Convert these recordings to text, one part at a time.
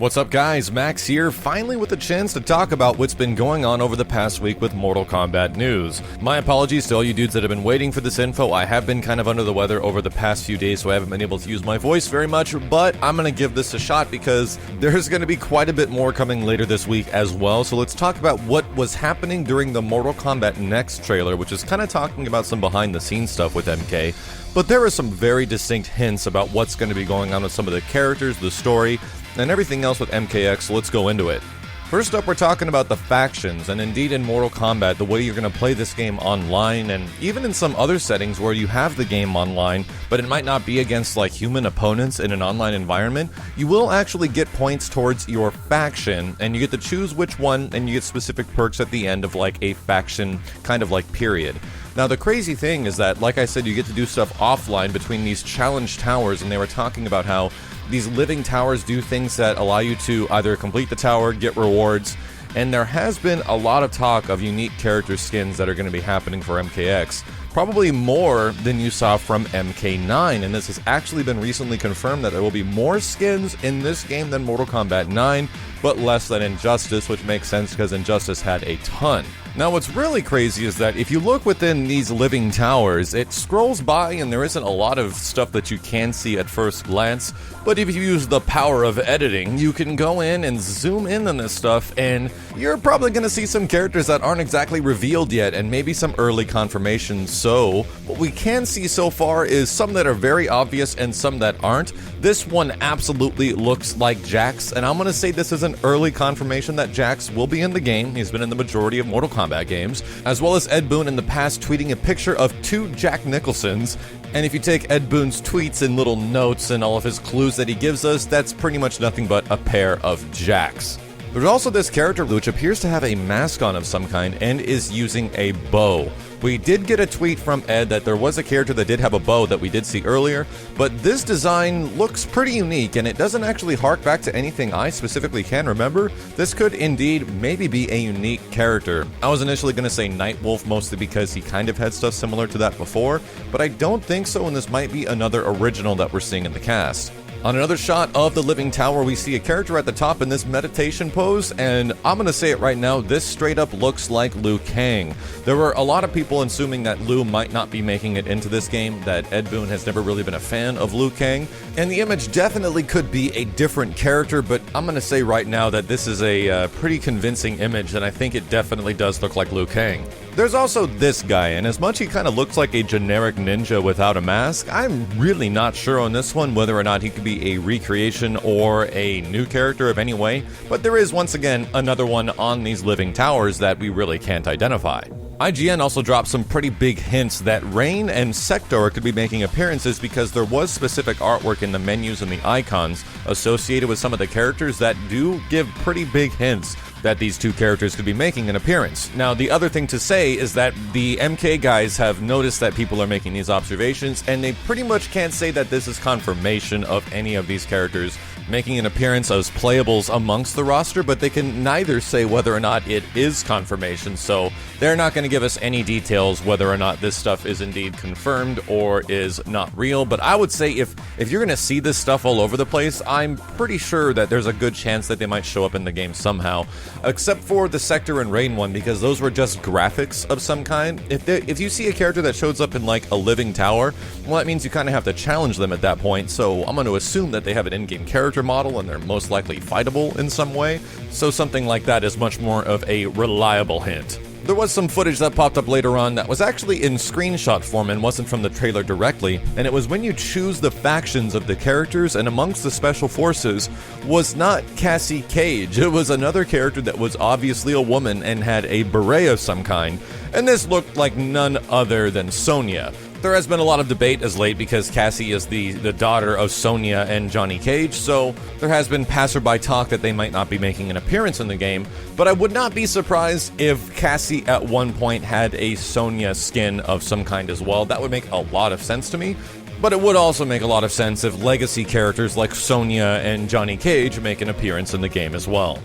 What's up guys, Max here, finally with a chance to talk about what's been going on over the past week with Mortal Kombat news. My apologies to all you dudes that have been waiting for this info. I have been kind of under the weather over the past few days, so I haven't been able to use my voice very much, but I'm gonna give this a shot because there's gonna be quite a bit more coming later this week as well. So let's talk about what was happening during the Mortal Kombat Next trailer, which is kind of talking about some behind the scenes stuff with MK. But there are some very distinct hints about what's going to be going on with some of the characters, the story, and everything else with MKX, so let's go into it. First up, we're talking about the factions, and indeed in Mortal Kombat, the way you're going to play this game online, and even in some other settings where you have the game online, but it might not be against like human opponents in an online environment, you will actually get points towards your faction, and you get to choose which one, and you get specific perks at the end of like a faction kind of like period. Now the crazy thing is that, like I said, you get to do stuff offline between these challenge towers, and they were talking about how these living towers do things that allow you to either complete the tower, get rewards, and there has been a lot of talk of unique character skins that are going to be happening for MKX. Probably more than you saw from MK9, and this has actually been recently confirmed that there will be more skins in this game than Mortal Kombat 9, but less than Injustice, which makes sense because Injustice had a ton. Now what's really crazy is that if you look within these living towers, it scrolls by and there isn't a lot of stuff that you can see at first glance, but if you use the power of editing, you can go in and zoom in on this stuff, and you're probably going to see some characters that aren't exactly revealed yet, and maybe some early confirmations. So what we can see so far is some that are very obvious and some that aren't. This one absolutely looks like Jax, and I'm going to say this is an early confirmation that Jax will be in the game. He's been in the majority of Mortal Kombat games, as well as Ed Boon in the past tweeting a picture of two Jack Nicholsons. And if you take Ed Boon's tweets and little notes and all of his clues that he gives us, that's pretty much nothing but a pair of Jacks. There's also this character which appears to have a mask on of some kind and is using a bow. We did get a tweet from Ed that there was a character that did have a bow that we did see earlier, but this design looks pretty unique and it doesn't actually hark back to anything I specifically can remember. This could indeed maybe be a unique character. I was initially going to say Nightwolf mostly because he kind of had stuff similar to that before, but I don't think so, and this might be another original that we're seeing in the cast. On another shot of the living tower, we see a character at the top in this meditation pose, and I'm gonna say it right now, this straight up looks like Liu Kang. There were a lot of people assuming that Liu might not be making it into this game, that Ed Boon has never really been a fan of Liu Kang, and the image definitely could be a different character, but I'm gonna say right now that this is a pretty convincing image, and I think it definitely does look like Liu Kang. There's also this guy, and as much he kind of looks like a generic ninja without a mask, I'm really not sure on this one whether or not he could be a recreation or a new character of any way, but there is once again another one on these living towers that we really can't identify. IGN also dropped some pretty big hints that Rain and Sektor could be making appearances because there was specific artwork in the menus and the icons associated with some of the characters that do give pretty big hints that these two characters could be making an appearance. Now, the other thing to say is that the MK guys have noticed that people are making these observations, and they pretty much can't say that this is confirmation of any of these characters making an appearance as playables amongst the roster, but they can neither say whether or not it is confirmation, so they're not going to give us any details whether or not this stuff is indeed confirmed or is not real. But I would say if you're going to see this stuff all over the place, I'm pretty sure that there's a good chance that they might show up in the game somehow, except for the Sektor and Rain one, because those were just graphics of some kind. If you see a character that shows up in like a living tower, well, that means you kind of have to challenge them at that point, so I'm going to assume that they have an in-game character model and they're most likely fightable in some way, so something like that is much more of a reliable hint. There was some footage that popped up later on that was actually in screenshot form and wasn't from the trailer directly, and it was when you choose the factions of the characters, and amongst the special forces was not Cassie Cage. It was another character that was obviously a woman and had a beret of some kind, and this looked like none other than Sonya. There has been a lot of debate as late because Cassie is the daughter of Sonya and Johnny Cage, so there has been passerby talk that they might not be making an appearance in the game, but I would not be surprised if Cassie at one point had a Sonya skin of some kind as well. That would make a lot of sense to me, but it would also make a lot of sense if legacy characters like Sonya and Johnny Cage make an appearance in the game as well.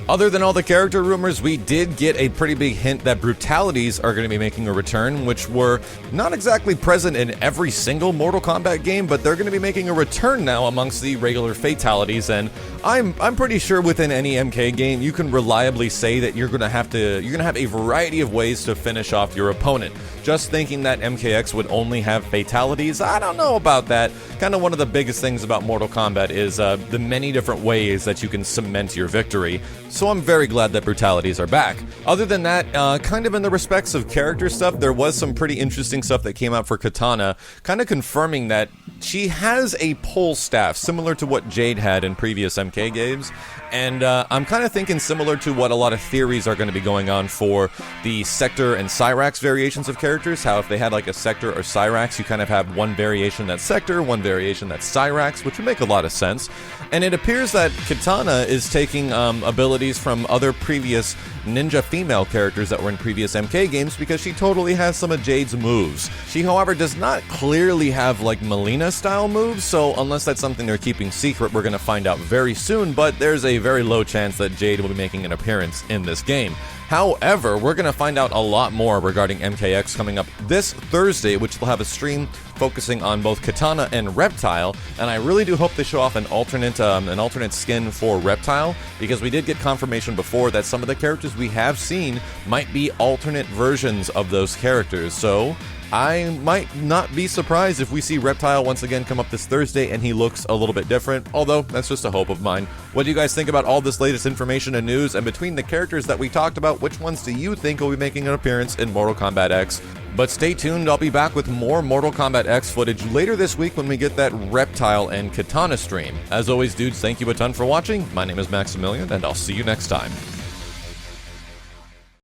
Other than all the character rumors, we did get a pretty big hint that Brutalities are going to be making a return, which were not exactly present in every single Mortal Kombat game, but they're going to be making a return now amongst the regular fatalities, and I'm pretty sure within any MK game you can reliably say that you're going to have a variety of ways to finish off your opponent. Just thinking that MKX would only have fatalities, I don't know about that. Kind of one of the biggest things about Mortal Kombat is the many different ways that you can cement your victory. So I'm very glad that Brutalities are back. Other than that, kind of in the respects of character stuff, there was some pretty interesting stuff that came out for Katana, kind of confirming that she has a pole staff, similar to what Jade had in previous MK games, and I'm kind of thinking similar to what a lot of theories are going to be going on for the Sektor and Cyrax variations of characters, how if they had like a Sektor or Cyrax, you kind of have one variation that's Sektor, one variation that's Cyrax, which would make a lot of sense. And it appears that Katana is taking abilities from other previous ninja female characters that were in previous MK games because she totally has some of Jade's moves. She, however, does not clearly have like Melina-style moves, so unless that's something they're keeping secret, we're going to find out very soon, but there's a very low chance that Jade will be making an appearance in this game. However, we're going to find out a lot more regarding MKX coming up this Thursday, which will have a stream focusing on both Katana and Reptile, and I really do hope they show off an alternate skin for Reptile, because we did get confirmation before that some of the characters we have seen might be alternate versions of those characters, so I might not be surprised if we see Reptile once again come up this Thursday and he looks a little bit different, although that's just a hope of mine. What do you guys think about all this latest information and news? And between the characters that we talked about, which ones do you think will be making an appearance in Mortal Kombat X? But stay tuned, I'll be back with more Mortal Kombat X footage later this week when we get that Reptile and Katana stream. As always, dudes, thank you a ton for watching. My name is Maximilian, and I'll see you next time.